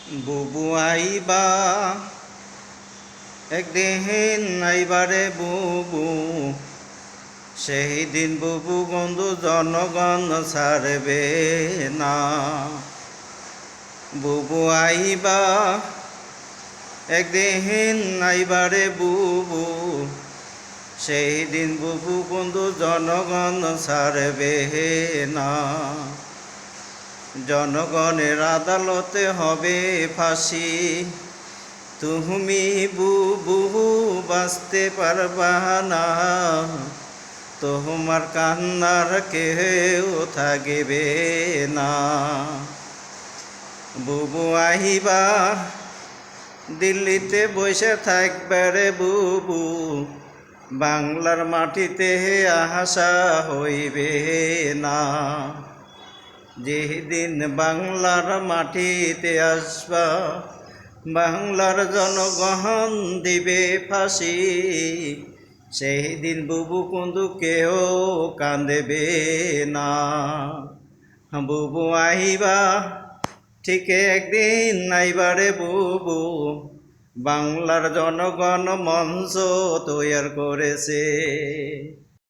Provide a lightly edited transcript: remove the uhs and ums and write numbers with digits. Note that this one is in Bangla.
বুবু আইবা একদিন আইবারে বুবু, সেই দিন বুবু বন্ধু জনগণ ছাড়বে না। বুবু আইবা একদিন আইবারে বুবু, সেই দিন বুবু বন্ধু জনগণ ছাড়বে না। জনগণের আদালতে হবে ফাঁসি, তুমি বুবু বাঁচতে পারবা না। তোমার কান্নার কেউ থাকবে না। বুবু আইবা দিল্লিতে বসে থাকবে রে বুবু, বাংলার মাটিতে আশা হইবে না। যেদিন বাংলার মাটিতে আসবা, বাংলার জনগণ দিবে ফাঁসি, সেই দিন বুবু বন্ধু কেউ কাঁদবে না। বুবু আইবা ঠিক একদিন আইবারে বুবু, বাংলার জনগণ মঞ্চ তৈয়ার করেছে।